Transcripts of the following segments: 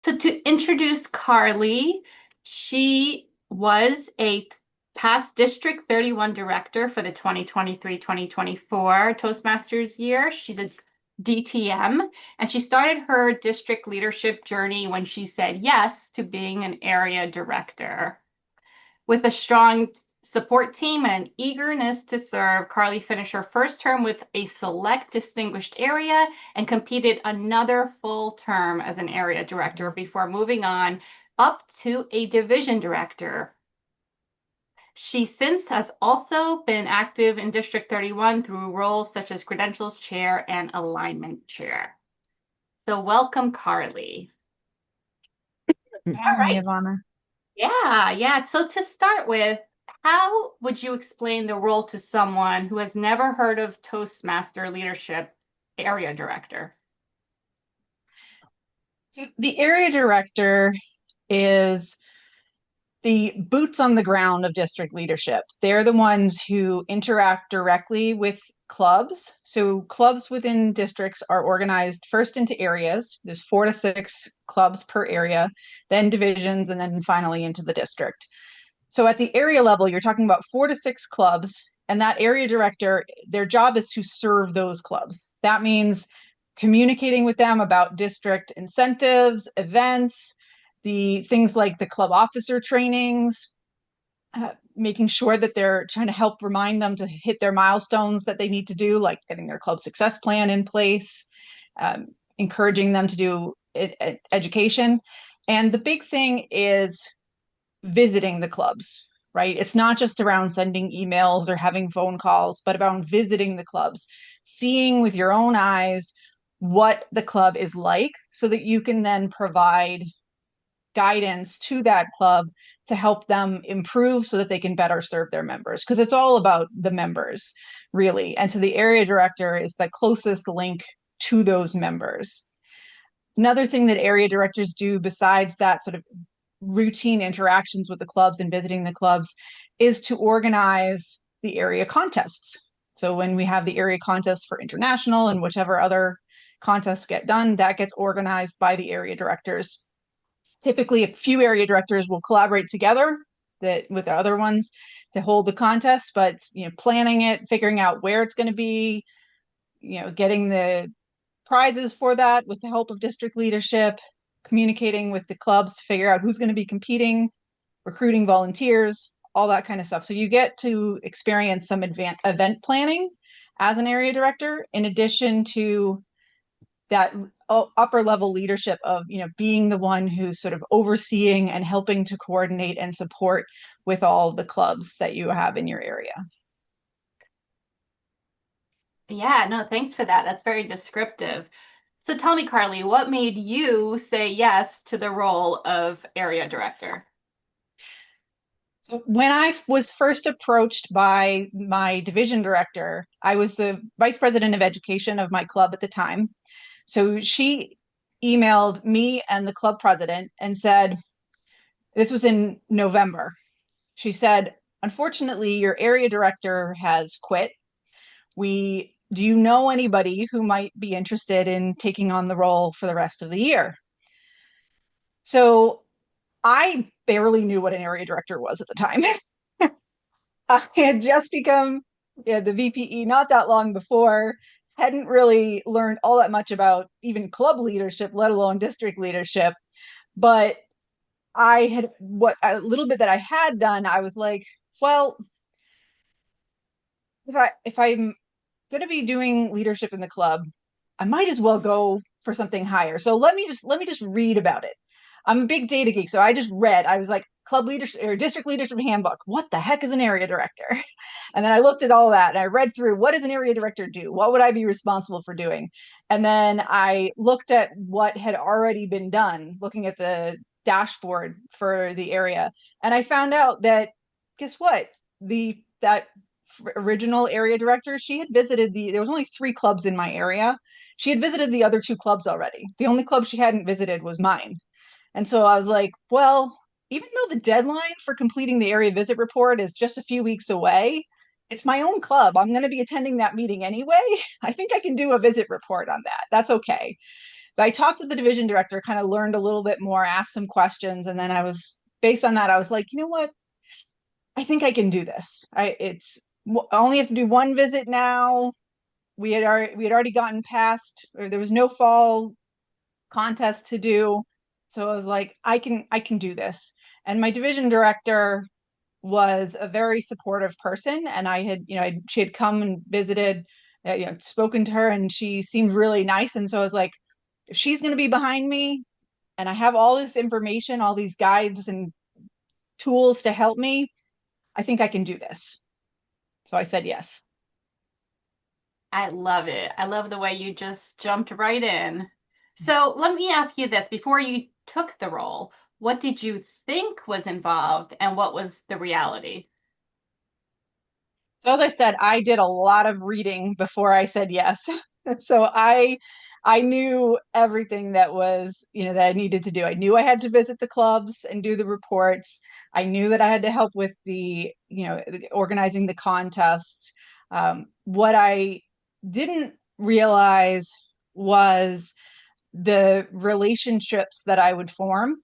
So to introduce Carly, she was a past District 31 director for the 2023-2024 Toastmasters year. She's a DTM, and she started her district leadership journey when she said yes to being an area director. With a strong support team and an eagerness to serve, Carly finished her first term with a select distinguished area and competed another full term as an area director before moving on up to a division director. She since has also been active in District 31 through roles such as credentials chair and alignment chair. So welcome, Carly. All Hi, right. Ivana. Yeah. So to start with, how would you explain the role to someone who has never heard of Toastmaster leadership area director? The area director is the boots on the ground of district leadership. They're the ones who interact directly with clubs. So clubs within districts are organized first into areas. There's 4 to 6 clubs per area, then divisions, and then finally into the district. So at the area level, you're talking about 4 to 6 clubs, and that area director, their job is to serve those clubs. That means communicating with them about district incentives, events, the things like the club officer trainings, making sure that they're trying to help remind them to hit their milestones that they need to do, like getting their club success plan in place, um, encouraging them to do education. And the big thing is visiting the clubs, right? It's not just around sending emails or having phone calls, but about visiting the clubs, seeing with your own eyes what the club is like so that you can then provide guidance to that club to help them improve so that they can better serve their members. Because it's all about the members, really. And so the area director is the closest link to those members. Another thing that area directors do besides that sort of routine interactions with the clubs and visiting the clubs is to organize the area contests. So when we have the area contests for international and whichever other contests get done, that gets organized by the area directors. Typically, a few area directors will collaborate together with the other ones to hold the contest, but planning it, figuring out where it's going to be, getting the prizes for that with the help of district leadership, communicating with the clubs to figure out who's going to be competing, recruiting volunteers, all that kind of stuff. So you get to experience some event planning as an area director, in addition to that upper level leadership of being the one who's sort of overseeing and helping to coordinate and support with all the clubs that you have in your area. Yeah, no, thanks for that. That's very descriptive. So tell me, Carly, what made you say yes to the role of area director? So when I was first approached by my division director, I was the vice president of education of my club at the time. So she emailed me and the club president and said, this was in November. She said, unfortunately, your area director has quit. Do you know anybody who might be interested in taking on the role for the rest of the year? So I barely knew what an area director was at the time. I had just become the VPE not that long before, hadn't really learned all that much about even club leadership, let alone district leadership. But I had what a little bit that I had done, I was like, well, if I'm going to be doing leadership in the club, I might as well go for something higher. So let me just read about it. I'm a big data geek, so I just read. I was like, club leadership or district leadership handbook. What the heck is an area director? And then I looked at all that and I read through, what does an area director do? What would I be responsible for doing? And then I looked at what had already been done, looking at the dashboard for the area, and I found out that, guess what? The that original area director, she had visited there was only 3 clubs in my area. She had visited the other 2 clubs already. The only club she hadn't visited was mine. And so I was like, well, even though the deadline for completing the area visit report is just a few weeks away, it's my own club. I'm going to be attending that meeting anyway. I think I can do a visit report on that. That's okay. But I talked with the division director, kind of learned a little bit more, asked some questions, and then based on that, I was like, you know what? I think I can do this. I only have to do one visit now. We had already gotten past, or there was no fall contest to do. So I was like, I can do this. And my division director was a very supportive person, and she had come and visited, spoken to her, and she seemed really nice. And so I was like, if she's going to be behind me, and I have all this information, all these guides and tools to help me, I think I can do this. So I said yes. I love it. I love the way you just jumped right in. So let me ask you this, before you took the role, what did you think was involved and what was the reality? So as I said, I did a lot of reading before I said yes. So I knew everything that was, that I needed to do. I knew I had to visit the clubs and do the reports. I knew that I had to help with organizing the contests. What I didn't realize was the relationships that I would form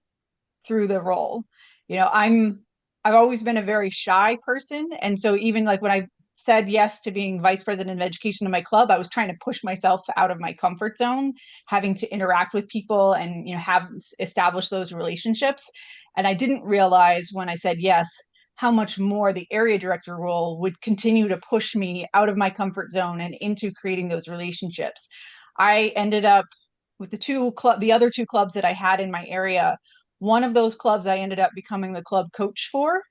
through the role. You know, I've always been a very shy person, and so even like when I said yes to being vice president of education in my club, I was trying to push myself out of my comfort zone, having to interact with people and have established those relationships. And I didn't realize when I said yes how much more the area director role would continue to push me out of my comfort zone and into creating those relationships. I ended up with the other two clubs that I had in my area. One of those clubs I ended up becoming the club coach for,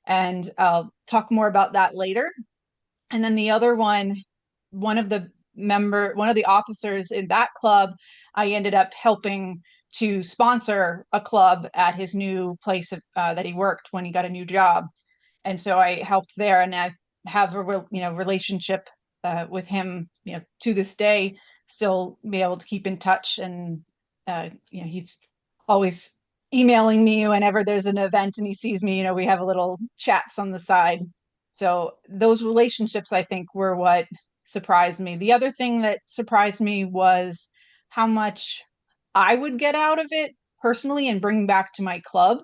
and I'll talk more about that later. And then the other one of the officers in that club, I ended up helping to sponsor a club at his new place that he worked when he got a new job. And so I helped there, and I have a relationship with him, to this day, still be able to keep in touch. And he's always emailing me whenever there's an event and he sees me. We have a little chats on the side. So those relationships, I think, were what surprised me. The other thing that surprised me was how much I would get out of it personally and bring back to my club.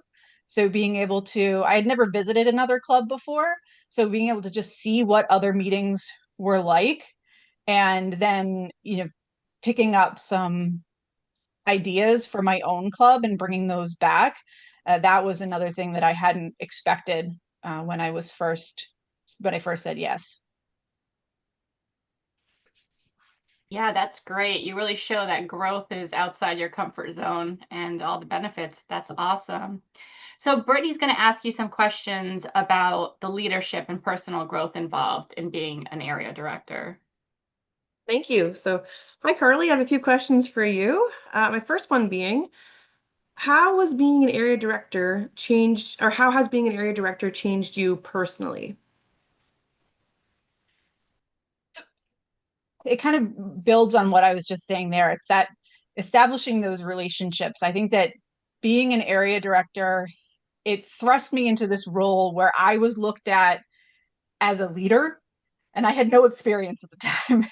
So I had never visited another club before. So being able to just see what other meetings were like, and then, picking up some ideas for my own club and bringing those back. That was another thing that I hadn't expected when I first said yes. Yeah, that's great. You really show that growth is outside your comfort zone and all the benefits. That's awesome. So Brittany's going to ask you some questions about the leadership and personal growth involved in being an area director. Thank you. So, hi, Carly. I have a few questions for you. My first one being, how was being an area director changed, or how has being an area director changed you personally? It kind of builds on what I was just saying there. It's that establishing those relationships. I think that being an area director, it thrust me into this role where I was looked at as a leader, and I had no experience at the time.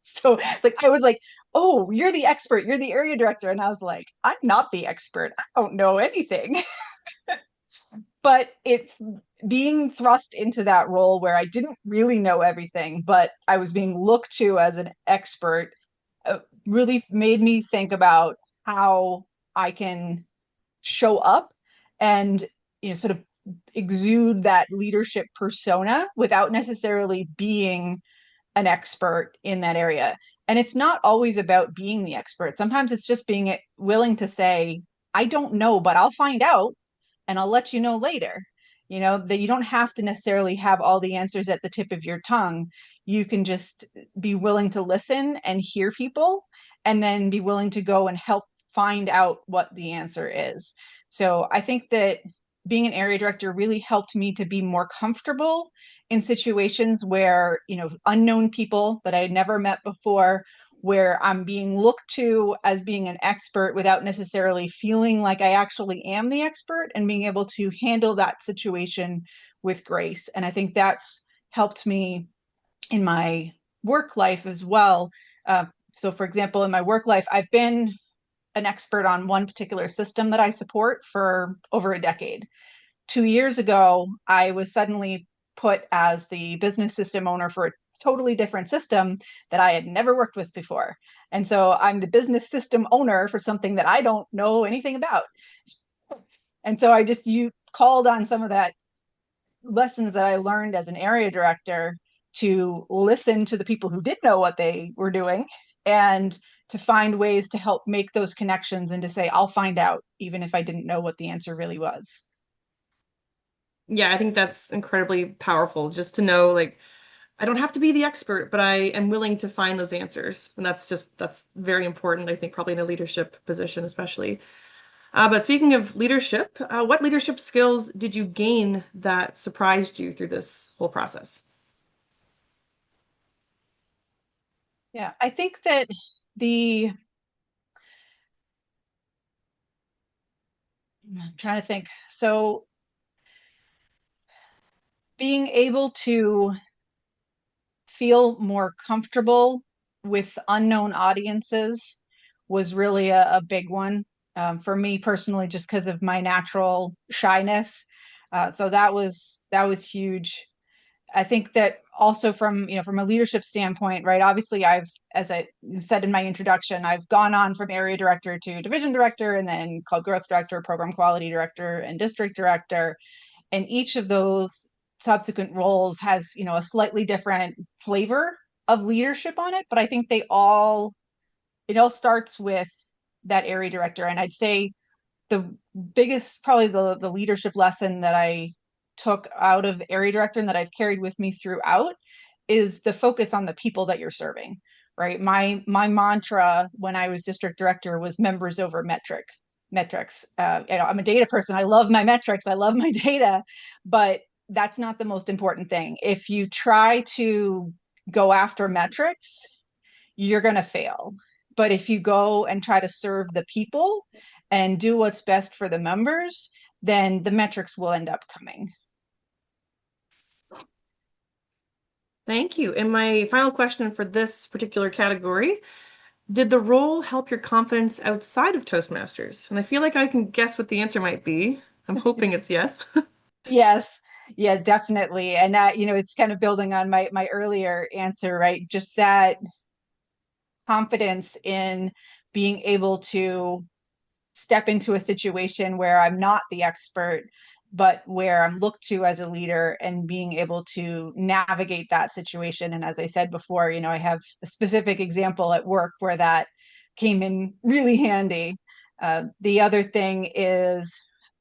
So like I was like, oh, you're the expert, you're the area director. And I was like, I'm not the expert. I don't know anything. But it's being thrust into that role where I didn't really know everything, but I was being looked to as an expert, really made me think about how I can show up and sort of exude that leadership persona without necessarily being an expert in that area. And it's not always about being the expert. Sometimes it's just being willing to say, I don't know, but I'll find out and I'll let you know later. That you don't have to necessarily have all the answers at the tip of your tongue. You can just be willing to listen and hear people, and then be willing to go and help find out what the answer is. So I think that being an area director really helped me to be more comfortable in situations where, unknown people that I had never met before, where I'm being looked to as being an expert without necessarily feeling like I actually am the expert, and being able to handle that situation with grace. And I think that's helped me in my work life as well. So, for example, in my work life, I've been an expert on one particular system that I support for over a decade. 2 years ago, I was suddenly put as the business system owner for a totally different system that I had never worked with before. And so I'm the business system owner for something that I don't know anything about. And so you called on some of that lessons that I learned as an area director to listen to the people who did know what they were doing and to find ways to help make those connections and to say, I'll find out, even if I didn't know what the answer really was. Yeah, I think that's incredibly powerful just to know, like, I don't have to be the expert, but I am willing to find those answers. And that's very important, I think, probably in a leadership position, especially. But speaking of leadership, what leadership skills did you gain that surprised you through this whole process? Yeah, I think that the I'm trying to think. So being able to feel more comfortable with unknown audiences was really a big one for me personally, just because of my natural shyness. So that was huge. I think that also from a leadership standpoint, right? Obviously, as I said in my introduction, I've gone on from area director to division director, and then club growth director, program quality director, and district director. And each of those subsequent roles has a slightly different flavor of leadership on it, but I think it all starts with that area director. And I'd say the biggest, probably the leadership lesson that I took out of area director and that I've carried with me throughout is the focus on the people that you're serving, right? My mantra when I was district director was members over metrics. I'm a data person. I love my metrics. I love my data, but that's not the most important thing. If you try to go after metrics, you're going to fail. But if you go and try to serve the people and do what's best for the members, then the metrics will end up coming. Thank you. And my final question for this particular category, did the role help your confidence outside of Toastmasters? And I feel like I can guess what the answer might be. I'm hoping it's yes. Yes, yeah, definitely. And that, it's kind of building on my earlier answer, right? Just that confidence in being able to step into a situation where I'm not the expert, but where I'm looked to as a leader and being able to navigate that situation. And as I said before, I have a specific example at work where that came in really handy. The other thing is,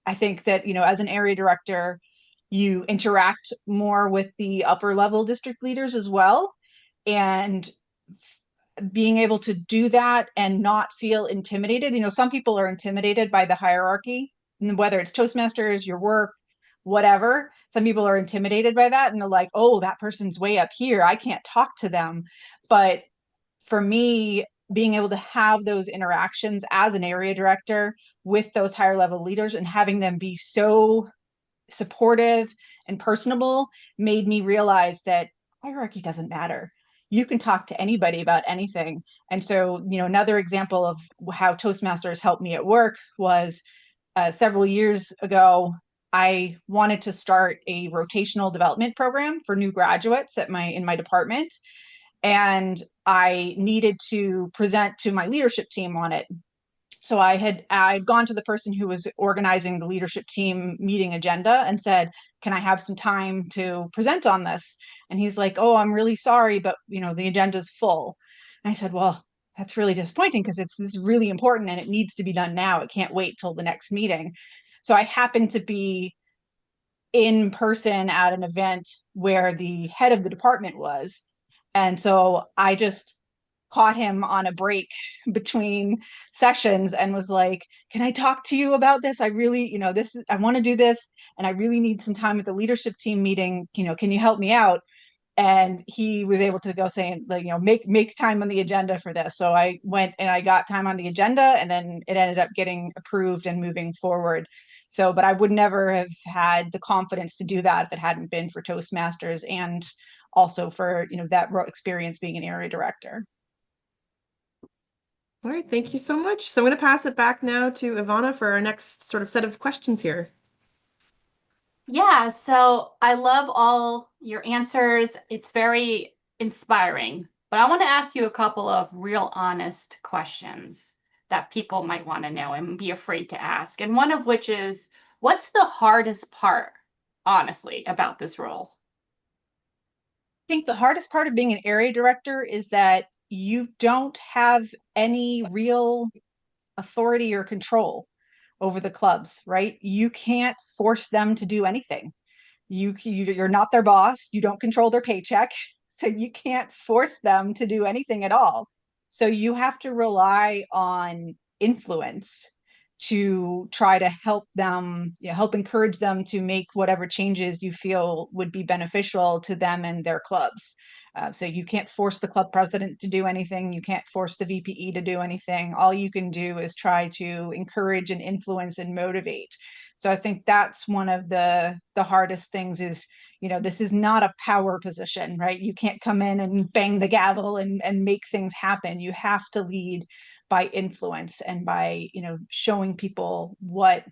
I think that, as an area director, you interact more with the upper level district leaders as well. And being able to do that and not feel intimidated. Some people are intimidated by the hierarchy, whether it's Toastmasters, your work, whatever. Some people are intimidated by that and they're like, oh, that person's way up here. I can't talk to them. But for me, being able to have those interactions as an area director with those higher level leaders and having them be so supportive and personable made me realize that hierarchy doesn't matter. You can talk to anybody about anything. And so, another example of how Toastmasters helped me at work was several years ago, I wanted to start a rotational development program for new graduates in my department. And I needed to present to my leadership team on it. So I'd gone to the person who was organizing the leadership team meeting agenda and said, can I have some time to present on this? And he's like, oh, I'm really sorry, but the agenda's full. And I said, well, that's really disappointing because this is really important and it needs to be done now. It can't wait till the next meeting. So I happened to be in person at an event where the head of the department was. And so I just caught him on a break between sessions and was like, can I talk to you about this? I really, I want to do this and I really need some time at the leadership team meeting. Can you help me out? And he was able to go saying, like, make time on the agenda for this. So I went and I got time on the agenda and then it ended up getting approved and moving forward. So, but I would never have had the confidence to do that if it hadn't been for Toastmasters and also for, that experience being an area director. All right, thank you so much. So I'm going to pass it back now to Ivana for our next sort of set of questions here. Yeah, so I love all your answers. It's very inspiring. But I want to ask you a couple of real honest questions that people might want to know and be afraid to ask. And one of which is, what's the hardest part, honestly, about this role? I think the hardest part of being an area director is that you don't have any real authority or control over the clubs, right? You can't force them to do anything. You're not their boss. You don't control their paycheck. So you can't force them to do anything at all. So you have to rely on influence to try to help them, help encourage them to make whatever changes you feel would be beneficial to them and their clubs. So you can't force the club president to do anything. You can't force the VPE to do anything. All you can do is try to encourage and influence and motivate. So I think that's one of the hardest things is, this is not a power position, right? You can't come in and bang the gavel and make things happen. You have to lead by influence and by, showing people why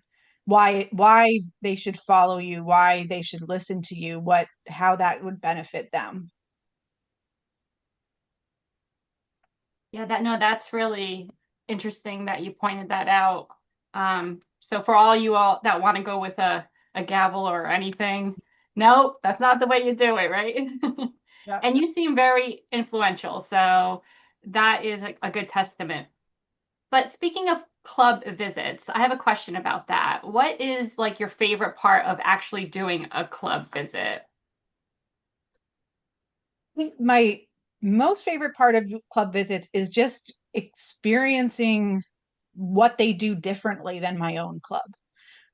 they should follow you, why they should listen to you, how that would benefit them. Yeah, that's really interesting that you pointed that out. So for all you all that want to go with a gavel or anything, no, that's not the way you do it, right? Yeah. And you seem very influential, so that is a good testament. But speaking of club visits, I have a question about that. What is like your favorite part of actually doing a club visit? I think my most favorite part of club visits is just experiencing what they do differently than my own club,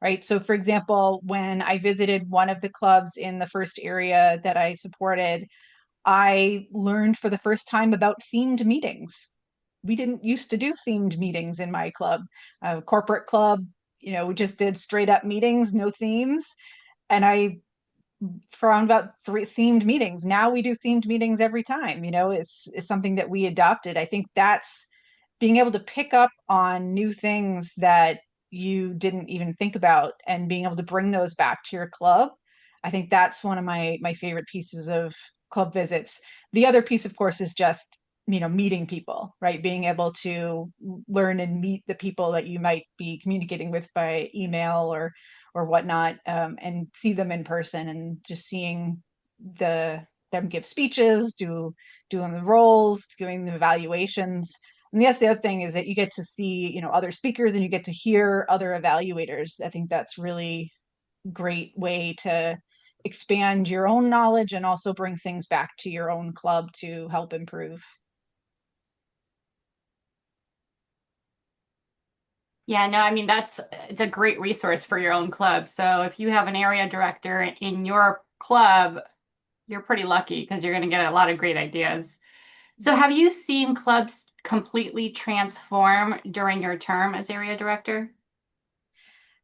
right? So, for example, when I visited one of the clubs in the first area that I supported, I learned for the first time about themed meetings. We didn't used to do themed meetings in my club. Corporate club, we just did straight up meetings, no themes. And I found about three themed meetings. Now we do themed meetings every time. It's something that we adopted. I think that's being able to pick up on new things that you didn't even think about and being able to bring those back to your club. I think that's one of my favorite pieces of club visits. The other piece, of course, is just, meeting people, right? Being able to learn and meet the people that you might be communicating with by email or whatnot, and see them in person, and just seeing them give speeches, doing the roles, doing the evaluations. And yes, the other thing is that you get to see, other speakers and you get to hear other evaluators. I think that's really great way to expand your own knowledge and also bring things back to your own club to help improve. Yeah, no, I mean it's a great resource for your own club. So if you have an area director in your club, you're pretty lucky because you're going to get a lot of great ideas. So have you seen clubs completely transform during your term as area director?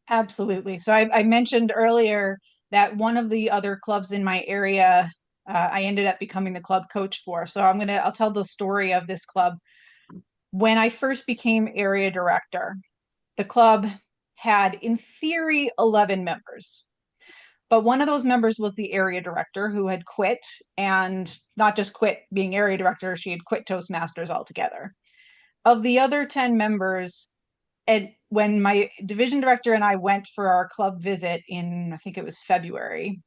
Absolutely. So I mentioned earlier that one of the other clubs in my area, I ended up becoming the club coach for. So I'll tell the story of this club. When I first became area director, the club had, in theory, 11 members. But one of those members was the area director who had quit, and not just quit being area director, she had quit Toastmasters altogether. Of the other 10 members, and when my division director and I went for our club visit in, I think it was February,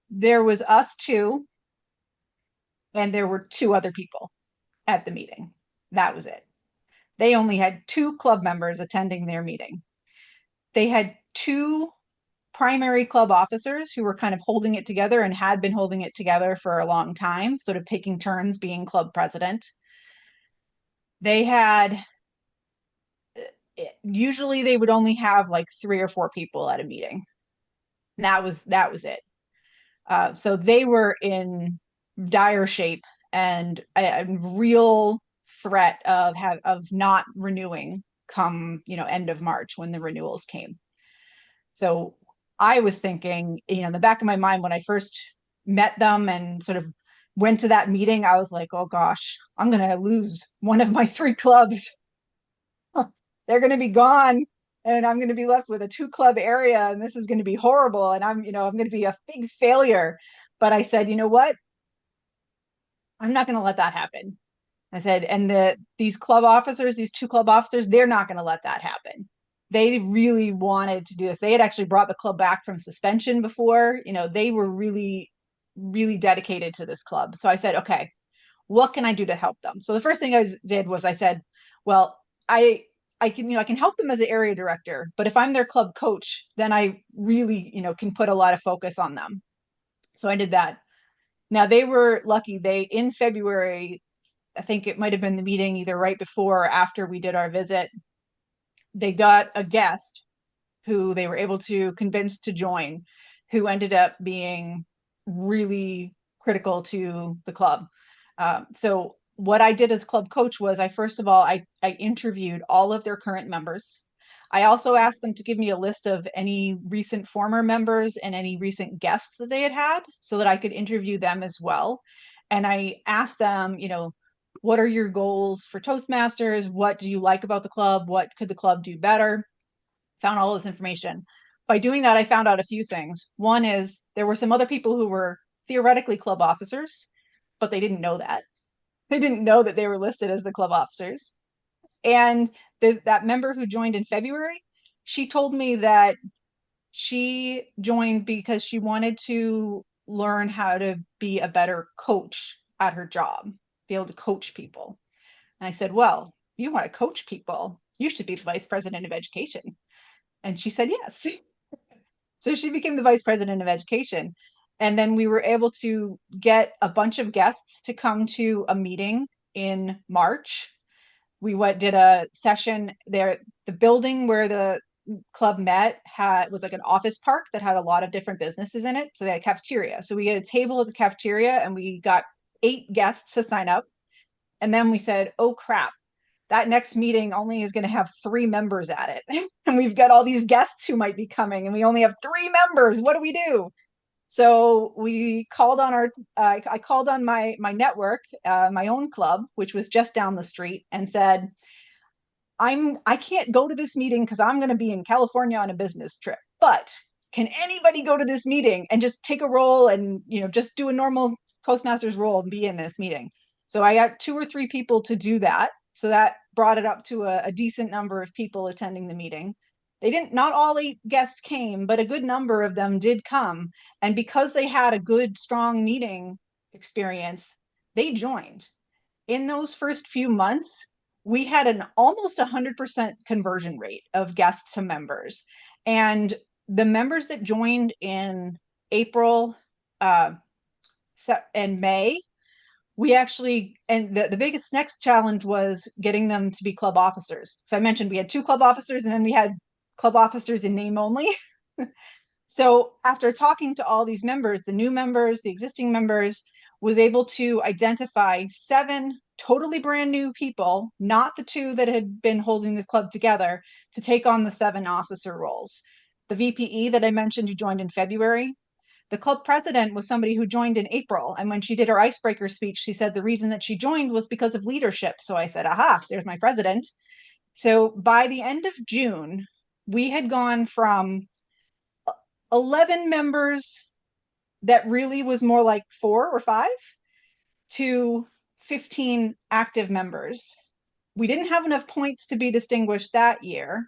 there was us two, and there were two other people at the meeting. That was it. They only had two club members attending their meeting. They had two primary club officers who were kind of holding it together and had been holding it together for a long time, sort of taking turns being club president. They had, usually they would only have like 3 or 4 people at a meeting. And that was it. So they were in dire shape and a real threat of not renewing come, end of March when the renewals came. So I was thinking, in the back of my mind when I first met them and sort of went to that meeting, I was like, oh gosh, I'm going to lose one of my 3 clubs. They're going to be gone and I'm going to be left with a 2-club area and this is going to be horrible. And I'm going to be a big failure. But I said, you know what? I'm not going to let that happen. I said, and these club officers, these 2 club officers, they're not going to let that happen. They really wanted to do this. They had actually brought the club back from suspension before. They were really, really dedicated to this club. So I said, okay, what can I do to help them? So the first thing I did was I said, well, I can help them as an area director, but if I'm their club coach, then I really, can put a lot of focus on them. So I did that. Now they were lucky. In February, I think it might have been the meeting either right before or after we did our visit, they got a guest who they were able to convince to join, who ended up being really critical to the club. So what I did as club coach was first of all, I interviewed all of their current members. I also asked them to give me a list of any recent former members and any recent guests that they had so that I could interview them as well. And I asked them, what are your goals for Toastmasters? What do you like about the club? What could the club do better? Found all this information. By doing that, I found out a few things. One is there were some other people who were theoretically club officers, but they didn't know that. They didn't know that they were listed as the club officers. And that member who joined in February, she told me that she joined because she wanted to learn how to be a better coach at her job, be able to coach people. And I said, well, you want to coach people, you should be the vice president of education. And she said, yes. So she became the vice president of education. And then we were able to get a bunch of guests to come to a meeting in March. We did a session there. The building where the club met was like an office park that had a lot of different businesses in it. So they had a cafeteria. So we had a table at the cafeteria and we got 8 guests to sign up. And then we said, oh crap, that next meeting only is going to have 3 members at it. And we've got all these guests who might be coming and we only have 3 members. What do we do? So we called on I called on my network, my own club, which was just down the street, and said, I can't go to this meeting because I'm going to be in California on a business trip, but can anybody go to this meeting and just take a role and, just do a normal Toastmasters role and be in this meeting? So I got 2 or 3 people to do that. So that brought it up to a decent number of people attending the meeting. Not all 8 guests came, but a good number of them did come. And because they had a good, strong meeting experience, they joined. In those first few months, we had an almost 100% conversion rate of guests to members. And the members that joined in April and May, the biggest next challenge was getting them to be club officers. So I mentioned we had 2 club officers and then we had club officers in name only. So after talking to all these members, the new members, the existing members, was able to identify 7 totally brand new people, not the 2 that had been holding the club together, to take on the 7 officer roles. The VPE that I mentioned who joined in February, the club president was somebody who joined in April. And when she did her icebreaker speech, she said the reason that she joined was because of leadership. So I said, aha, there's my president. So by the end of June, we had gone from 11 members that really was more like 4 or 5 to 15 active members. We didn't have enough points to be distinguished that year,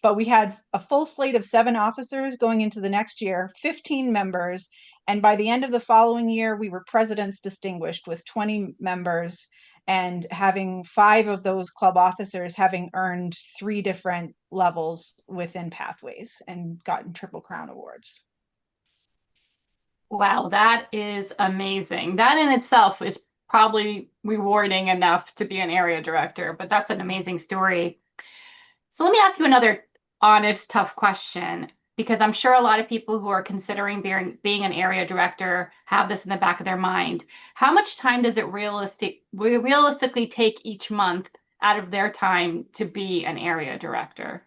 but we had a full slate of 7 officers going into the next year, 15 members. And by the end of the following year, we were presidents distinguished with 20 members and having 5 of those club officers having earned 3 different levels within Pathways and gotten Triple Crown awards. Wow, that is amazing. That in itself is probably rewarding enough to be an area director, but that's an amazing story. So let me ask you another honest, tough question, because I'm sure a lot of people who are considering being an area director have this in the back of their mind. How much time does it realistically take each month out of their time to be an area director?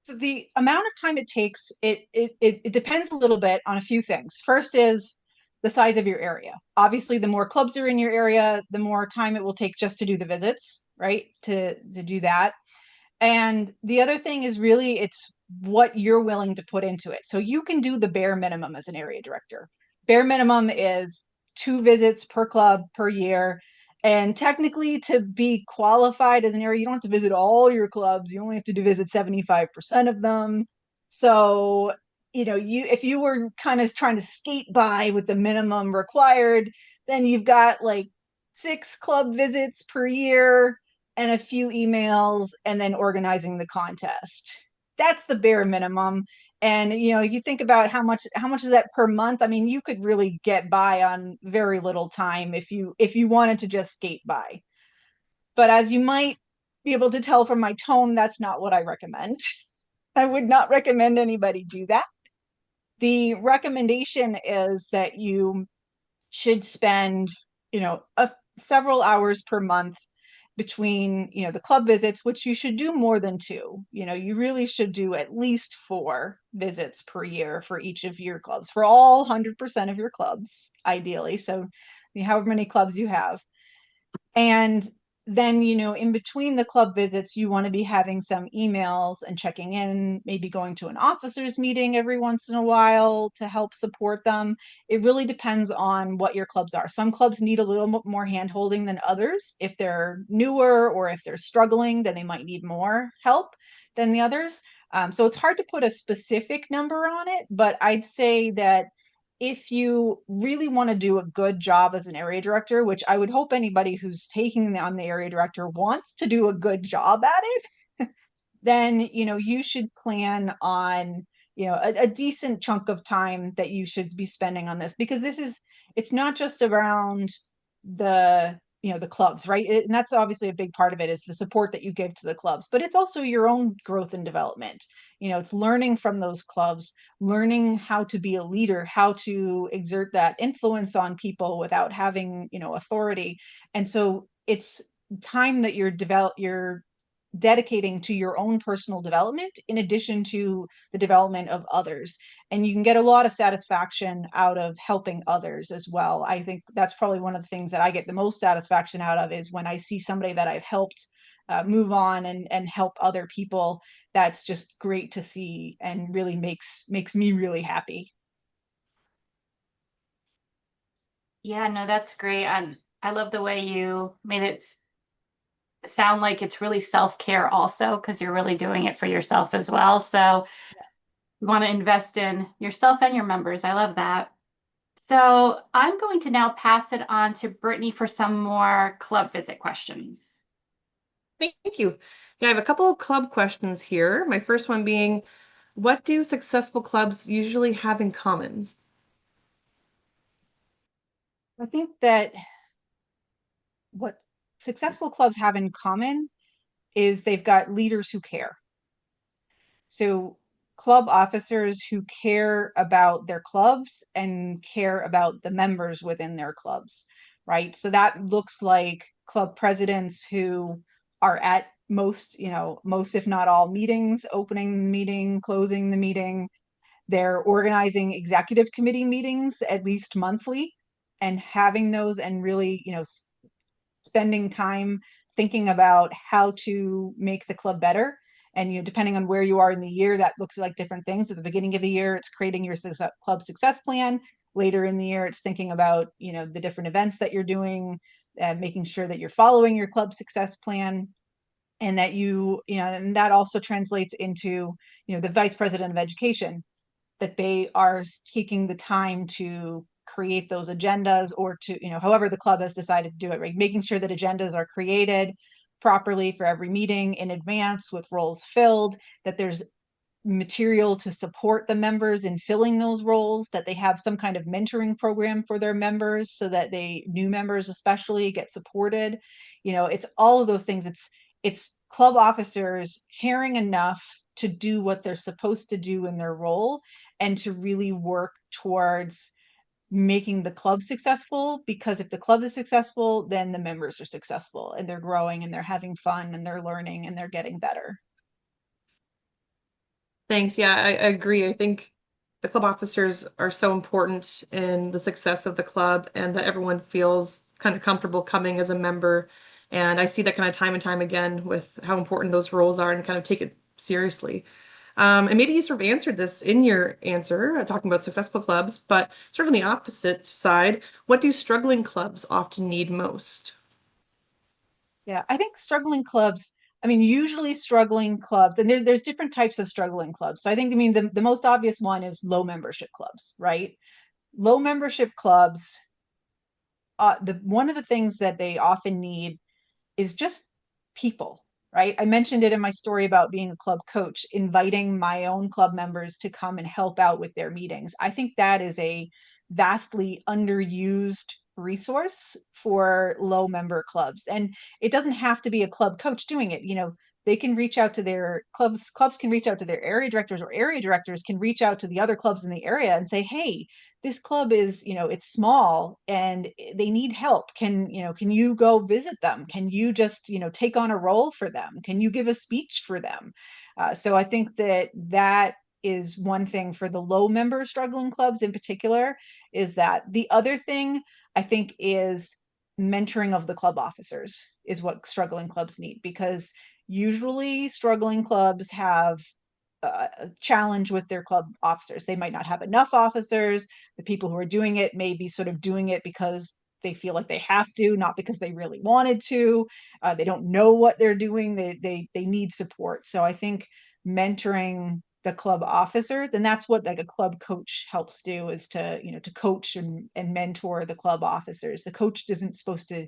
So the amount of time it takes, it depends a little bit on a few things. First is the size of your area. Obviously, the more clubs are in your area, the more time it will take just to do the visits, right? To do that. And the other thing is really it's what you're willing to put into it. So you can do the bare minimum as an area director. Bare minimum is 2 visits per club per year. And technically, to be qualified as an area, you don't have to visit all your clubs. You only have to visit 75% of them. So, if you were kind of trying to skate by with the minimum required, then you've got like 6 club visits per year and a few emails and then organizing the contest. That's the bare minimum. And you think about how much is that per month? I mean, you could really get by on very little time if you wanted to just skate by. But as you might be able to tell from my tone, that's not what I recommend. I would not recommend anybody do that. The recommendation is that you should spend, several hours per month between the club visits, which you should do more than 2. You really should do at least 4 visits per year for each of your clubs, for all 100% of your clubs, ideally. So however many clubs you have. And then, in between the club visits, you want to be having some emails and checking in, maybe going to an officers meeting every once in a while to help support them. It really depends on what your clubs are. Some clubs need a little more hand-holding than others. If they're newer or if they're struggling, then they might need more help than the others. So it's hard to put a specific number on it, but I'd say that if you really want to do a good job as an area director, which I would hope anybody who's taking on the area director wants to do a good job at it, then you should plan on a decent chunk of time that you should be spending on this, because it's not just around the clubs, right? And that's obviously a big part of it, is the support that you give to the clubs, but it's also your own growth and development. It's learning from those clubs, learning how to be a leader, how to exert that influence on people without having authority. And so it's time that you're dedicating to your own personal development in addition to the development of others. And you can get a lot of satisfaction out of helping others as well. I think that's probably one of the things that I get the most satisfaction out of, is when I see somebody that I've helped move on and help other people. That's just great to see and really makes me really happy. Yeah, no, that's great. And I love the way you made it sound like it's really self-care also, because you're really doing it for yourself as well. So you want to invest in yourself and your members. I love that. So I'm going to now pass it on to Brittany for some more club visit questions. Thank you. Yeah, I have a couple of club questions here. My first one being, what do successful clubs usually have in common? I think that what successful clubs have in common is they've got leaders who care. So club officers who care about their clubs and care about the members within their clubs, right? So that looks like club presidents who are at most if not all meetings, opening the meeting, closing the meeting. They're organizing executive committee meetings at least monthly and having those, and really, spending time thinking about how to make the club better. And depending on where you are in the year, that looks like different things. At the beginning of the year, it's creating your club success plan. Later in the year, it's thinking about the different events that you're doing, making sure that you're following your club success plan, and that and that also translates into the vice president of education, that they are taking the time to create those agendas, or to however the club has decided to do it, right? Making sure that agendas are created properly for every meeting in advance, with roles filled, that there's material to support the members in filling those roles, that they have some kind of mentoring program for their members so that new members especially get supported. It's all of those things. It's club officers caring enough to do what they're supposed to do in their role, and to really work towards making the club successful, because if the club is successful, then the members are successful, and they're growing and they're having fun and they're learning and they're getting better. Thanks. Yeah, I agree. I think the club officers are so important in the success of the club and that everyone feels kind of comfortable coming as a member. And I see that kind of time and time again with how important those roles are and kind of take it seriously. And maybe you sort of answered this in your answer, talking about successful clubs, but sort of on the opposite side, what do struggling clubs often need most? Yeah, I think struggling clubs, I mean, usually struggling clubs, and there's different types of struggling clubs. So I think, I mean, the most obvious one is low membership clubs, right? Low membership clubs, the one of the things that they often need is just people, right? I mentioned it in my story about being a club coach, inviting my own club members to come and help out with their meetings. I think that is a vastly underused resource for low member clubs. And it doesn't have to be a club coach doing it. You know, they can reach out to their clubs can reach out to their area directors, or area directors can reach out to the other clubs in the area and say, hey, this club is, you know, it's small and they need help. Can, you know, can you go visit them? Can you just, you know, take on a role for them? Can you give a speech for them? So I think that that is one thing for the low member struggling clubs in particular. Is that the other thing I think is mentoring of the club officers is what struggling clubs need, because usually struggling clubs have a challenge with their club officers. They might not have enough officers. The people who are doing it may be sort of doing it because they feel like they have to, not because they really wanted to. They don't know what they're doing. They need support. So I think mentoring the club officers, and that's what like a club coach helps do, is to, you know, to coach and mentor the club officers. The coach isn't supposed to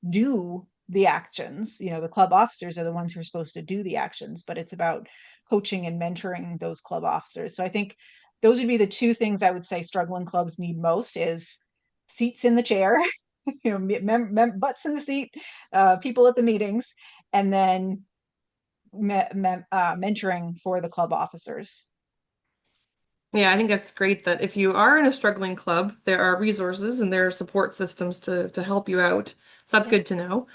do the actions. You know, the club officers are the ones who are supposed to do the actions, but it's about coaching and mentoring those club officers. So I think those would be the two things I would say struggling clubs need most: is seats in the chair, you know, butts in the seat, people at the meetings, and then mentoring for the club officers. Yeah, I think that's great that if you are in a struggling club, there are resources and there are support systems to help you out. So that's Yep. good to know.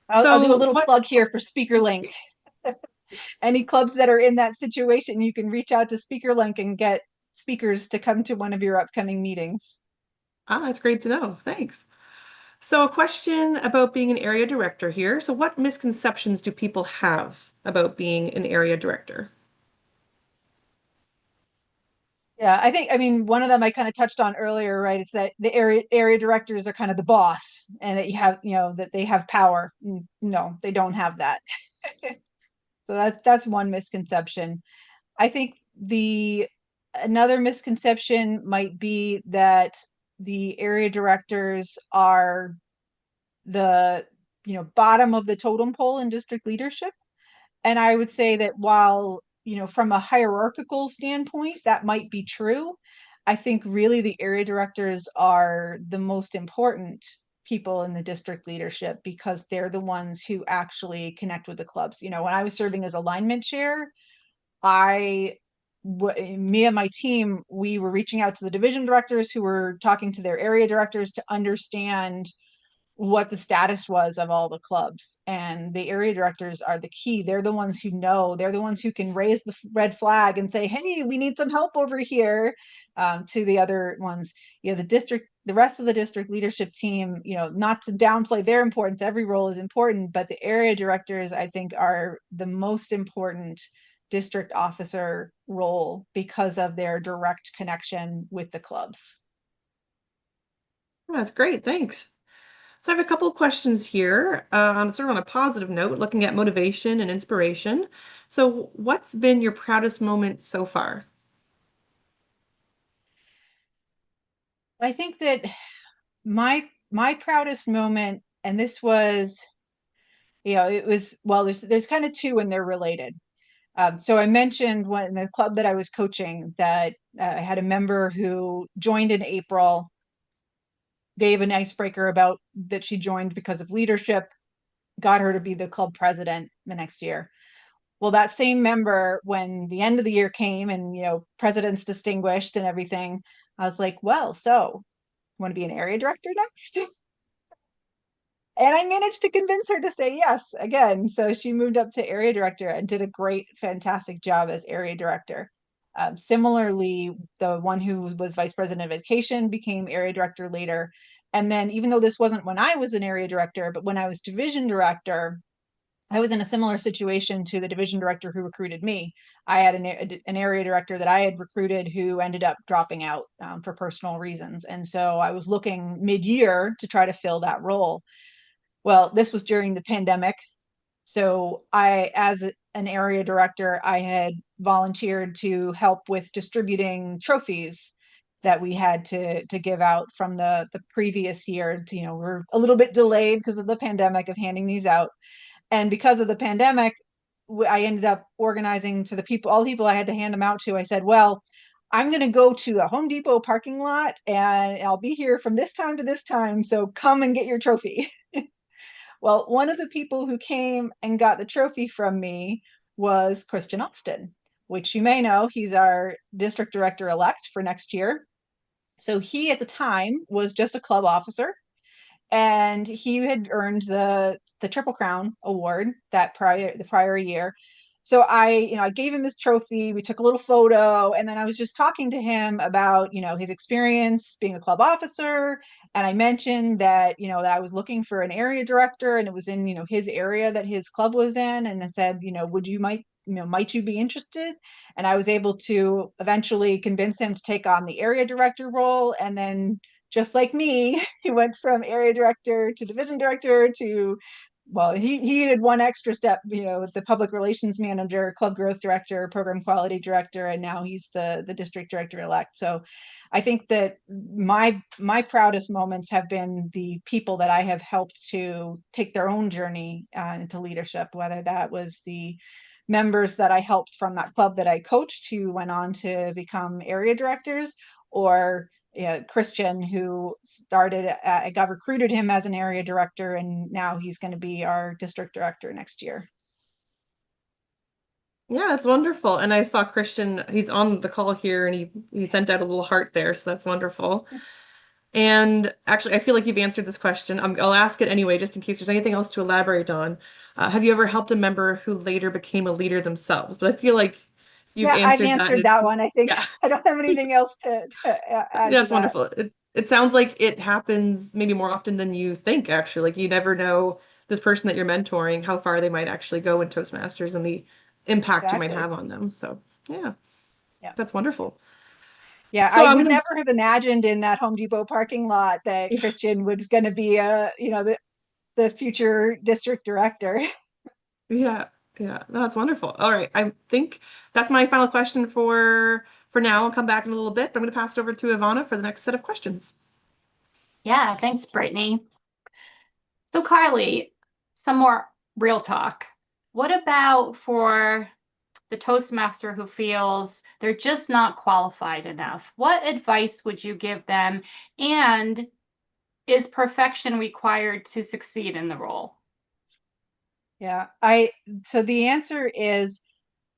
I'll do a So little what plug here for SpeakerLink. Any clubs that are in that situation, you can reach out to SpeakerLink and get speakers to come to one of your upcoming meetings. that's great to know. Thanks. So a question about being an area director here. So what misconceptions do people have about being an area director? Yeah, I think, I mean, one of them I kind of touched on earlier, right? It's that the area directors are kind of the boss, and that you have, you know, that they have power. No, they don't have that. So that's one misconception. I think the another misconception might be that the area directors are the, you know, bottom of the totem pole in district leadership. And I would say that while, you know, from a hierarchical standpoint, that might be true, I think really the area directors are the most important people in the district leadership, because they're the ones who actually connect with the clubs. You know, when I was serving as alignment chair, I me and my team, we were reaching out to the division directors who were talking to their area directors to understand what the status was of all the clubs. And the area directors are the key. They're the ones who know. They're the ones who can raise the red flag and say, hey, we need some help over here, to the other ones. You know, the rest of the district leadership team, you know, not to downplay their importance, every role is important, but the area directors, I think, are the most important district officer role because of their direct connection with the clubs. That's great. Thanks. So I have a couple of questions here, sort of on a positive note, looking at motivation and inspiration. So what's been your proudest moment so far? I think that my proudest moment, and this was, you know, it was, well, there's kind of two and they're related. So I mentioned when the club that I was coaching that I had a member who joined in April, gave an icebreaker about that she joined because of leadership, got her to be the club president the next year. Well, that same member, when the end of the year came and, you know, presidents distinguished and everything, I was like, well, so want to be an area director next? And I managed to convince her to say yes again. So she moved up to area director and did a great, fantastic job as area director. Similarly, the one who was vice president of education became area director later. And then even though this wasn't when I was an area director, but when I was division director, I was in a similar situation to the division director who recruited me. I had an area director that I had recruited who ended up dropping out for personal reasons. And so I was looking mid-year to try to fill that role. Well, this was during the pandemic. So I, as an area director, I had volunteered to help with distributing trophies that we had to give out from the previous year. We're a little bit delayed because of the pandemic of handing these out. And because of the pandemic, I ended up organizing for all the people I had to hand them out to. I said, well, I'm going to go to the Home Depot parking lot and I'll be here from this time to this time. So come and get your trophy. Well, one of the people who came and got the trophy from me was Christian Austin, which you may know, he's our district director elect for next year. So he at the time was just a club officer, and he had earned the Triple Crown award the prior year. So I gave him his trophy. We took a little photo, and then I was just talking to him about, his experience being a club officer. And I mentioned that, that I was looking for an area director, and it was in, his area that his club was in. And I said, might you be interested? And I was able to eventually convince him to take on the area director role. And then just like me, he went from area director to division director to, well, he did one extra step, the public relations manager, club growth director, program quality director, and now he's the district director elect. So I think that my proudest moments have been the people that I have helped to take their own journey into leadership, whether that was the members that I helped from that club that I coached who went on to become area directors, or Christian, who I got recruited him as an area director, and now he's going to be our district director next year. Yeah, that's wonderful. And I saw Christian, he's on the call here and he sent out a little heart there, so that's wonderful. And actually, I feel like you've answered this question. I'll ask it anyway, just in case there's anything else to elaborate on. Have you ever helped a member who later became a leader themselves? But I feel like you've Yeah, I've answered that. answered that one. I think Yeah, I don't have anything else to add to that's that. wonderful. It sounds like it happens maybe more often than you think, actually. Like you never know this person that you're mentoring, how far they might actually go in Toastmasters and the impact you might Exactly. have on them. So, yeah, Yeah. that's wonderful. Yeah, So I I'm would gonna, never have imagined in that Home Depot parking lot that yeah, Christian was going to be the future district director. yeah, yeah. No, that's wonderful. All right, I think that's my final question for now. I'll come back in a little bit, but I'm going to pass it over to Ivana for the next set of questions. Yeah, thanks, Brittany. So, Carly, some more real talk. What about for the Toastmaster who feels they're just not qualified enough? What advice would you give them? And is perfection required to succeed in the role? Yeah, so the answer is,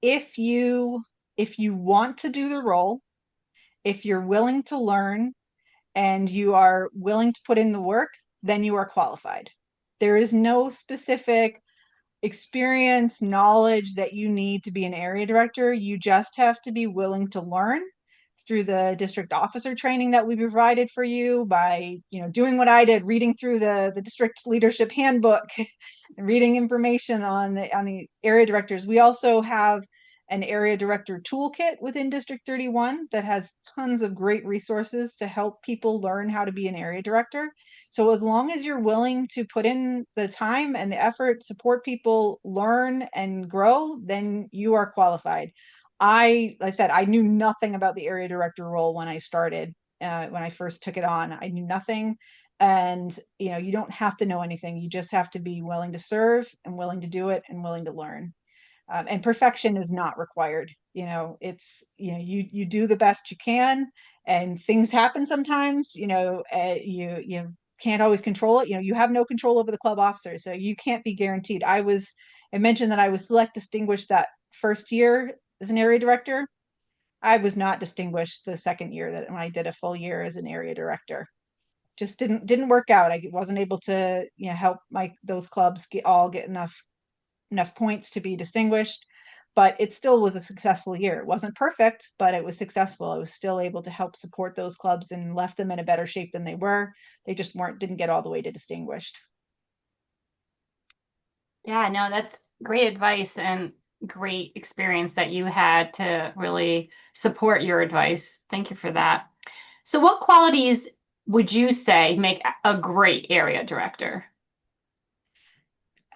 if you want to do the role, if you're willing to learn and you are willing to put in the work, then you are qualified. There is no specific experience, knowledge that you need to be an area director. You just have to be willing to learn through the district officer training that we provided for you, by doing what I did, reading through the district leadership handbook and reading information on the area directors. We also have an area director toolkit within District 31 that has tons of great resources to help people learn how to be an area director. So as long as you're willing to put in the time and the effort, support people learn and grow, then you are qualified. Like I said, I knew nothing about the area director role when I started, when I first took it on. I knew nothing. And, you don't have to know anything. You just have to be willing to serve and willing to do it and willing to learn. And perfection is not required. It's, you do the best you can, and things happen sometimes. You can't always control it. You have no control over the club officer, so you can't be guaranteed. I mentioned that I was select distinguished that first year as an area director. I was not distinguished the second year, that when I did a full year as an area director. Just didn't work out. I wasn't able to help those clubs get enough points to be distinguished. but it still was a successful year. It wasn't perfect, but it was successful. I was still able to help support those clubs and left them in a better shape than they were. They just didn't get all the way to distinguished. Yeah, no, that's great advice and great experience that you had to really support your advice. Thank you for that. So, what qualities would you say make a great area director?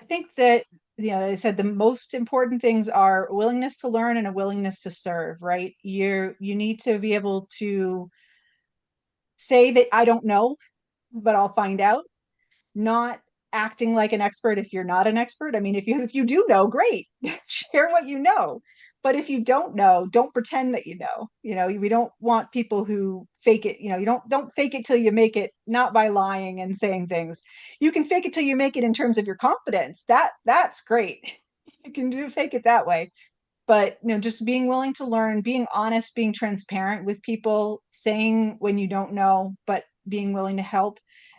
I think that, they said the most important things are a willingness to learn and a willingness to serve, right? You need to be able to say that I don't know, but I'll find out, not acting like an expert if you're not an expert. I mean, if you do know, great. Share what you know. But if you don't know, don't pretend that you know. We don't want people who fake it. You don't fake it till you make it, not by lying and saying things. You can fake it till you make it in terms of your confidence. That's great. You can fake it that way. But just being willing to learn, being honest, being transparent with people, saying when you don't know, but being willing to help.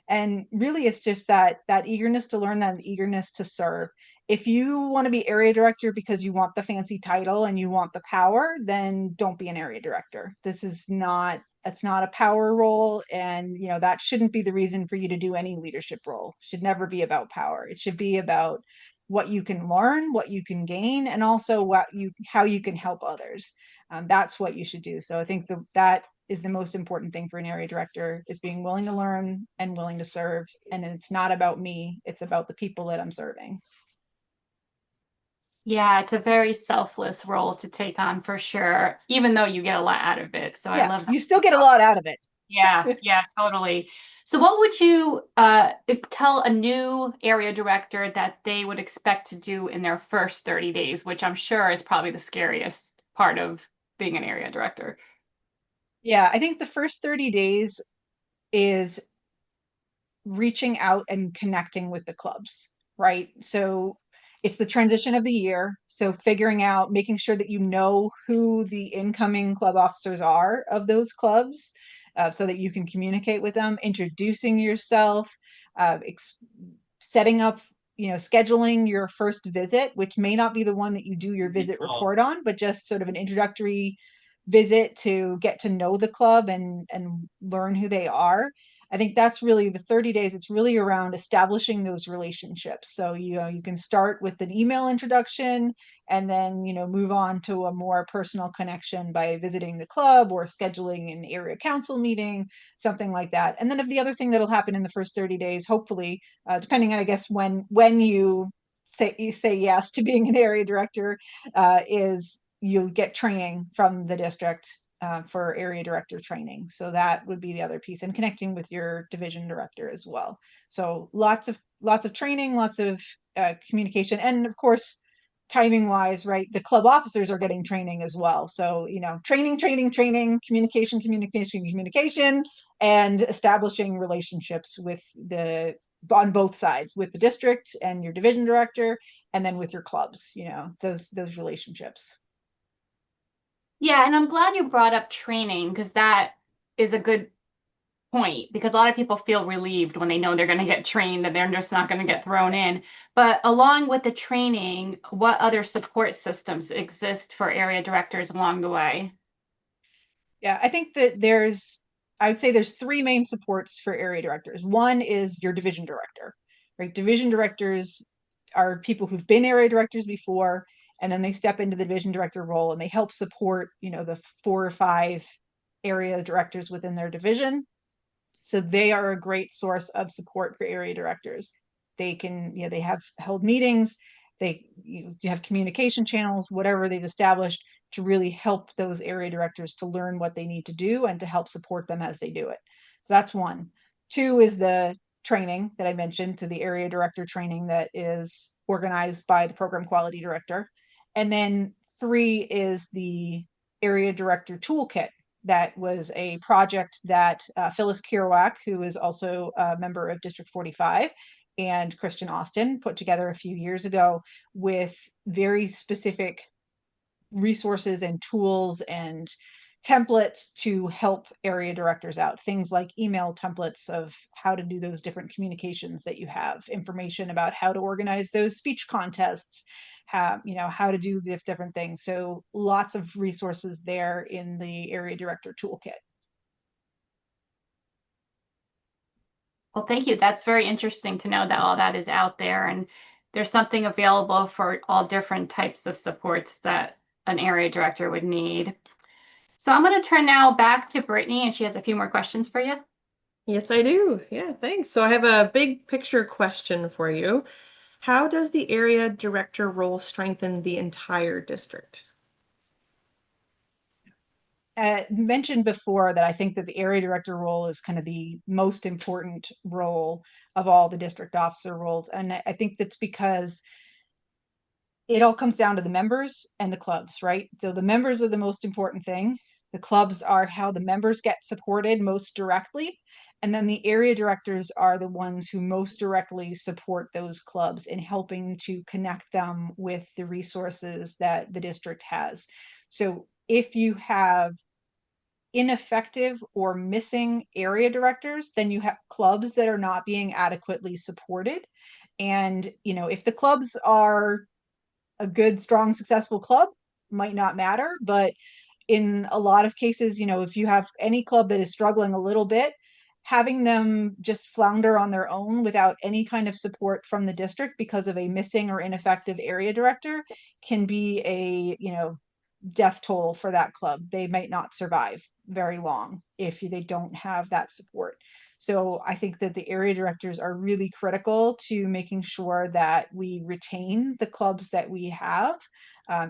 And really it's just that eagerness to learn, that eagerness to serve. If you want to be area director because you want the fancy title and you want the power, then don't be an area director. It's not a power role, and that shouldn't be the reason for you to do any leadership role. It should never be about power. It should be about what you can learn, what you can gain, and also how you can help others. That's what you should do. So I think that is the most important thing for an area director, is being willing to learn and willing to serve. And it's not about me, it's about the people that I'm serving. Yeah, it's a very selfless role to take on for sure, even though you get a lot out of it. So I Yeah, love that. you still get a lot out of it. Yeah, yeah, totally. So what would you tell a new area director that they would expect to do in their first 30 days, which I'm sure is probably the scariest part of being an area director? Yeah, I think the first 30 days is reaching out and connecting with the clubs, right? So it's the transition of the year. So figuring out, making sure that you know who the incoming club officers are of those clubs, so that you can communicate with them, introducing yourself, uh, setting up, scheduling your first visit, which may not be the one that you do your visit report on, but just sort of an introductory visit to get to know the club and learn who they are. I think that's really the 30 days. It's really around establishing those relationships. So, you can start with an email introduction and then, move on to a more personal connection by visiting the club or scheduling an area council meeting, something like that. And then if the other thing that'll happen in the first 30 days, hopefully, depending on, I guess, when you say yes to being an area director, is you get training from the district for area director training. So that would be the other piece, and connecting with your division director as well. So lots of training, lots of communication, and of course, timing wise, right? The club officers are getting training as well. So training, communication, and establishing relationships with on both sides, with the district and your division director, and then with your clubs. Those relationships. Yeah, and I'm glad you brought up training because that is a good point because a lot of people feel relieved when they know they're going to get trained and they're just not going to get thrown in. But along with the training, what other support systems exist for area directors along the way? Yeah, I think that I would say there's three main supports for area directors. One is your division director, right? Division directors are people who've been area directors before, and then they step into the division director role and they help support, the 4 or 5 area directors within their division. So they are a great source of support for area directors. They have held meetings, you have communication channels, whatever they've established to really help those area directors to learn what they need to do and to help support them as they do it. So that's one. Two is the training that I mentioned, to the area director training that is organized by the program quality director. And then three is the area director toolkit. That was a project that Phyllis Kerouac, who is also a member of District 45, and Christian Austin put together a few years ago, with very specific resources and tools and templates to help area directors out, things like email templates of how to do those different communications that you have, information about how to organize those speech contests, how to do the different things. So lots of resources there in the area director toolkit. Well, thank you. That's very interesting to know that all that is out there and there's something available for all different types of supports that an area director would need. So I'm going to turn now back to Brittany, and she has a few more questions for you. Yes, I do. Yeah, thanks. So I have a big picture question for you. How does the area director role strengthen the entire district? Mentioned before that I think that the area director role is kind of the most important role of all the district officer roles. And I think that's because it all comes down to the members and the clubs, right? So the members are the most important thing. The clubs are how the members get supported most directly. And then the area directors are the ones who most directly support those clubs in helping to connect them with the resources that the district has. So if you have ineffective or missing area directors, then you have clubs that are not being adequately supported. And, if the clubs are a good, strong, successful club, might not matter. But in a lot of cases, if you have any club that is struggling a little bit, having them just flounder on their own without any kind of support from the district because of a missing or ineffective area director can be a, death toll for that club. They might not survive very long if they don't have that support. So I think that the area directors are really critical to making sure that we retain the clubs that we have,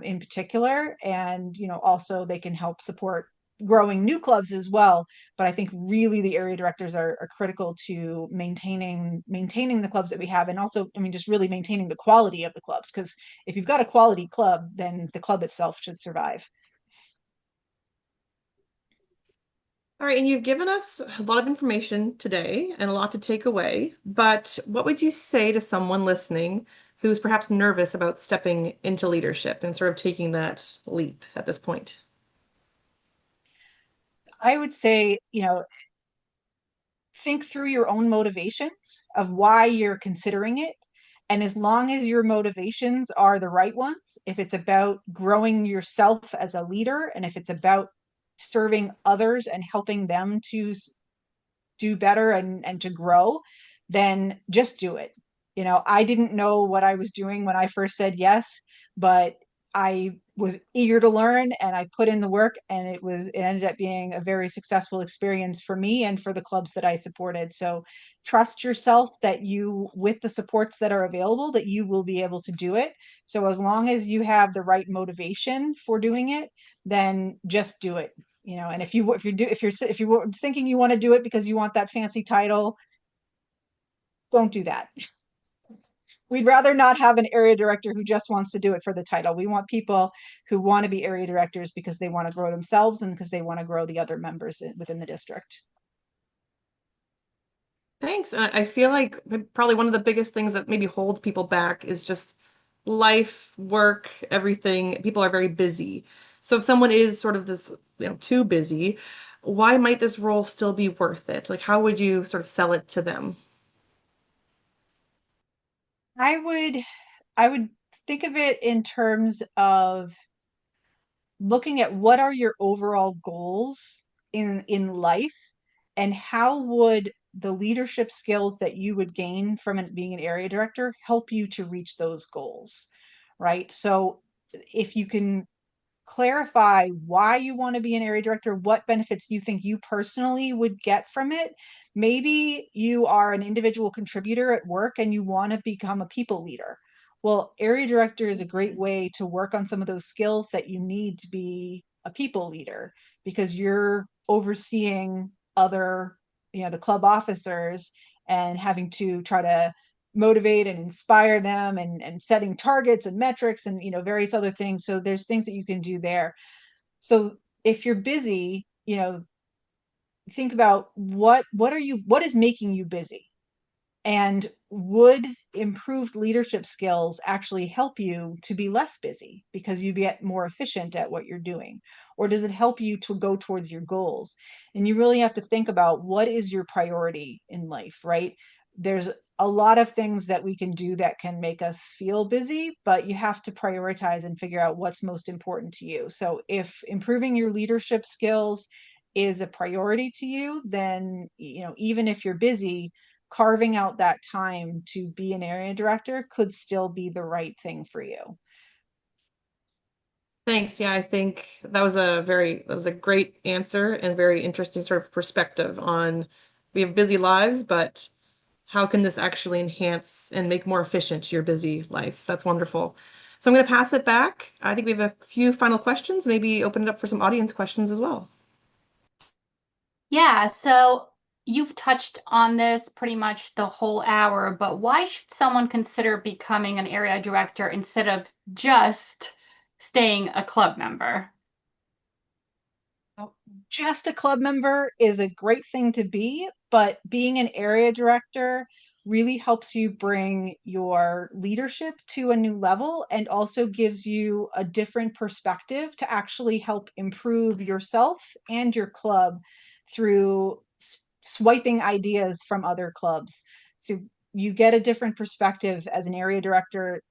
in particular, and also they can help support growing new clubs as well. But I think really the area directors are critical to maintaining the clubs that we have, and also, just really maintaining the quality of the clubs, because if you've got a quality club, then the club itself should survive. All right, and you've given us a lot of information today and a lot to take away, but what would you say to someone listening who's perhaps nervous about stepping into leadership and sort of taking that leap at this point? I would say, think through your own motivations of why you're considering it. And as long as your motivations are the right ones, if it's about growing yourself as a leader, and if it's about serving others and helping them to do better and to grow, then just do it. I didn't know what I was doing when I first said yes, but I was eager to learn and I put in the work, and it ended up being a very successful experience for me and for the clubs that I supported. So trust yourself that with the supports that are available, that you will be able to do it. So as long as you have the right motivation for doing it, then just do it. And if you're thinking you want to do it because you want that fancy title, don't do that. We'd rather not have an area director who just wants to do it for the title. We want people who want to be area directors because they want to grow themselves and because they want to grow the other members within the district. Thanks. And I feel like probably one of the biggest things that maybe holds people back is just life, work, everything. People are very busy. So if someone is sort of this, too busy, why might this role still be worth it? Like, how would you sort of sell it to them? I would think of it in terms of looking at what are your overall goals in life, and how would the leadership skills that you would gain from being an area director help you to reach those goals, right? So if you can clarify why you want to be an area director, what benefits you think you personally would get from it. Maybe you are an individual contributor at work and you want to become a people leader. Well, area director is a great way to work on some of those skills that you need to be a people leader, because you're overseeing other, the club officers, and having to try to motivate and inspire them, and setting targets and metrics and various other things. So there's things that you can do there. So if you're busy, think about what is making you busy, And would improved leadership skills actually help you to be less busy because you get more efficient at what you're doing? Or does it help you to go towards your goals? And you really have to think about what is your priority in life, right? There's a lot of things that we can do that can make us feel busy, but you have to prioritize and figure out what's most important to you. So if improving your leadership skills is a priority to you, then, even if you're busy, carving out that time to be an area director could still be the right thing for you. Thanks. Yeah, I think that was a great answer and very interesting sort of perspective on we have busy lives, but how can this actually enhance and make more efficient your busy life? So that's wonderful. So I'm going to pass it back. I think we have a few final questions, maybe open it up for some audience questions as well. Yeah, so you've touched on this pretty much the whole hour, but why should someone consider becoming an area director instead of just staying a club member? Just a club member is a great thing to be, but being an area director really helps you bring your leadership to a new level and also gives you a different perspective to actually help improve yourself and your club through swiping ideas from other clubs. So you get a different perspective as an area director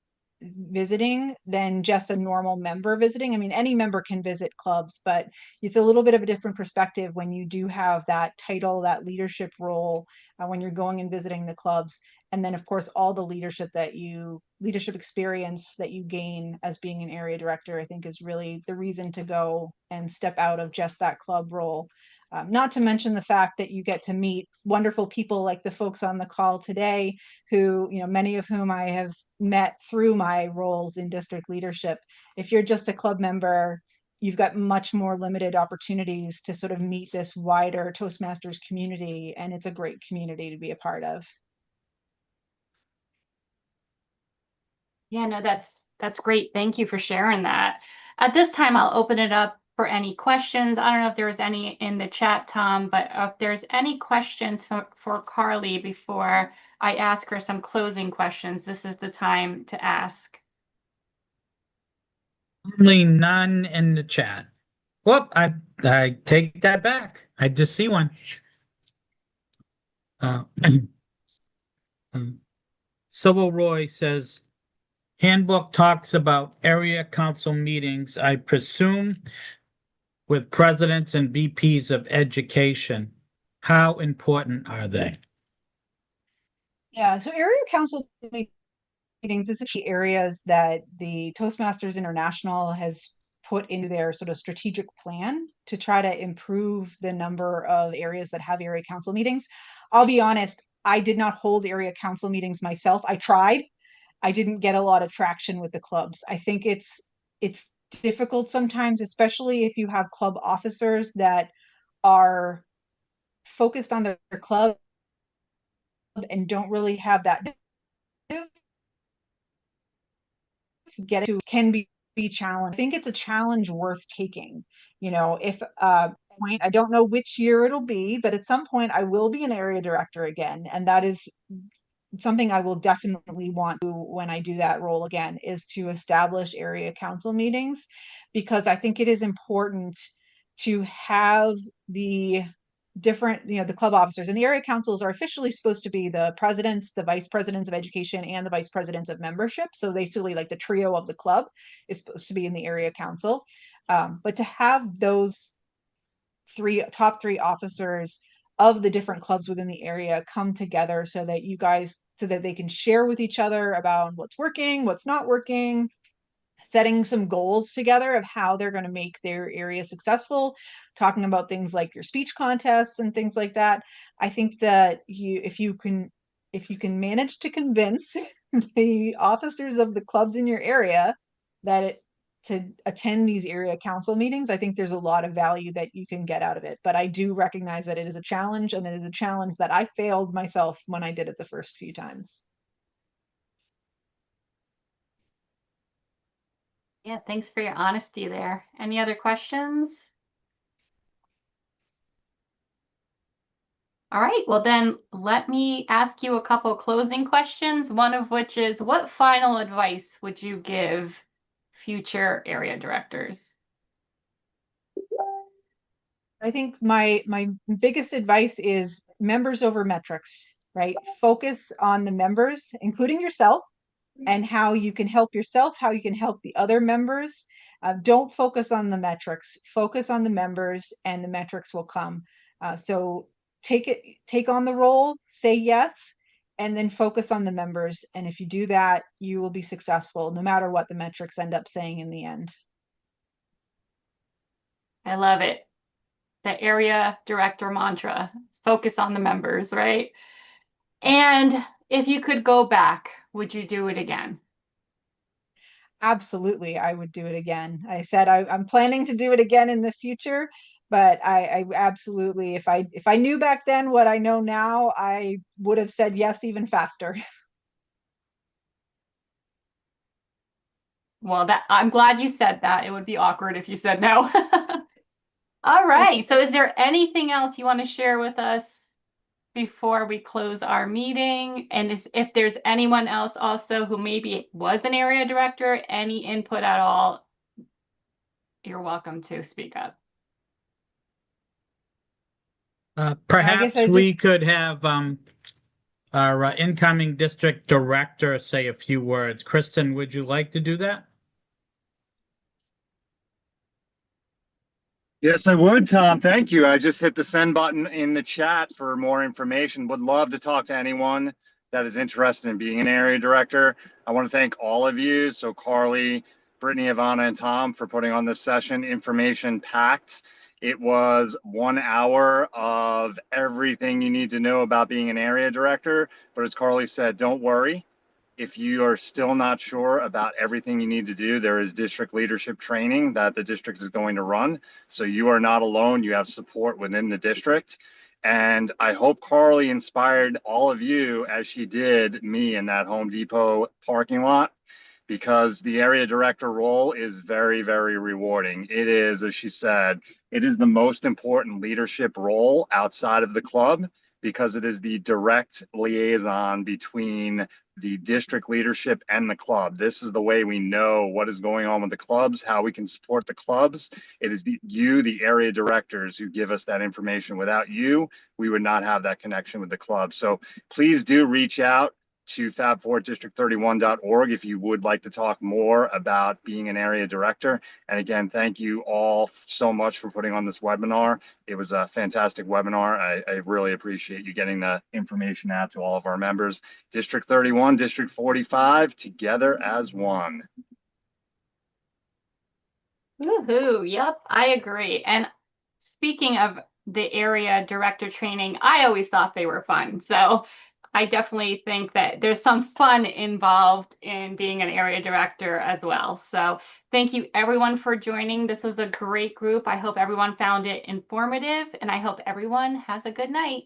visiting than just a normal member visiting. I mean, any member can visit clubs, but it's a little bit of a different perspective when you do have that title, that leadership role, when you're going and visiting the clubs. And then, of course, all the leadership experience that you gain as being an area director, I think is really the reason to go and step out of just that club role. Not to mention the fact that you get to meet wonderful people like the folks on the call today, who, many of whom I have met through my roles in district leadership. If you're just a club member, you've got much more limited opportunities to sort of meet this wider Toastmasters community, and it's a great community to be a part of. Yeah, no, that's great. Thank you for sharing that. At this time, I'll open it up for any questions. I don't know if there was any in the chat, Tom, but if there's any questions for Carly before I ask her some closing questions, this is the time to ask. Only none in the chat. Well, I take that back. I just see one. Uh, Civil Roy says, handbook talks about area council meetings, I presume, with presidents and VPs of education. How important are they? Yeah, so area council meetings is the areas that the Toastmasters International has put into their sort of strategic plan to try to improve the number of areas that have area council meetings. I'll be honest, I did not hold area council meetings myself. I tried. I didn't get a lot of traction with the clubs. I think it's difficult sometimes, especially if you have club officers that are focused on their club and don't really have that get to can be challenged. I think it's a challenge worth taking. If point, I don't know which year it'll be, but at some point I will be an area director again, and that is something I will definitely want to when I do that role again, is to establish area council meetings, because I think it is important to have the different, the club officers, and the area councils are officially supposed to be the presidents, the vice presidents of education, and the vice presidents of membership. So basically, like the trio of the club is supposed to be in the area council. But to have those top three officers of the different clubs within the area come together so that they can share with each other about what's working, what's not working, setting some goals together of how they're going to make their area successful, talking about things like your speech contests and things like that. I think that if you can manage to convince the officers of the clubs in your area to attend these area council meetings, I think there's a lot of value that you can get out of it. But I do recognize that it is a challenge, and it is a challenge that I failed myself when I did it the first few times. Yeah, thanks for your honesty there. Any other questions? All right, well then let me ask you a couple closing questions, one of which is what final advice would you give future area directors? I think my biggest advice is members over metrics, right? Focus on the members, including yourself, and how you can help yourself, how you can help the other members. Don't focus on the metrics, focus on the members, and the metrics will come. So take on the role, say yes, and then focus on the members. And if you do that, you will be successful no matter what the metrics end up saying in the end. I love it. The area director mantra, focus on the members, right? And if you could go back, would you do it again? Absolutely, I would do it again. I said I'm planning to do it again in the future, but I absolutely, if I knew back then what I know now, I would have said yes even faster. Well, that I'm glad you said that. It would be awkward if you said no. All right. So is there anything else you want to share with us before we close our meeting? And if there's anyone else also who maybe was an area director, any input at all, you're welcome to speak up. Perhaps I we just could have our incoming district director say a few words. Kristen, would you like to do that? Yes, I would, Tom. Thank you. I just hit the send button in the chat for more information. Would love to talk to anyone that is interested in being an area director. I want to thank all of you. So Carly, Brittany, Ivana, and Tom for putting on this session. Information packed. It was 1 hour of everything you need to know about being an area director. But as Carly said, don't worry. If you are still not sure about everything you need to do, there is district leadership training that the district is going to run. So you are not alone. You have support within the district. And I hope Carly inspired all of you as she did me in that Home Depot parking lot, because the area director role is very, very rewarding. It is, as she said, it is the most important leadership role outside of the club, because it is the direct liaison between the district leadership and the club. This is the way we know what is going on with the clubs, how we can support the clubs. It is the area directors, who give us that information. Without you, we would not have that connection with the club. So please do reach out to fab4district31.org if you would like to talk more about being an area director. And again, thank you all so much for putting on this webinar. It was a fantastic webinar. I really appreciate you getting the information out to all of our members. District 31, District 45, together as one. Woohoo! Yep, I agree. And speaking of the area director training, I always thought they were fun. So I definitely think that there's some fun involved in being an area director as well. So thank you everyone for joining. This was a great group. I hope everyone found it informative, and I hope everyone has a good night.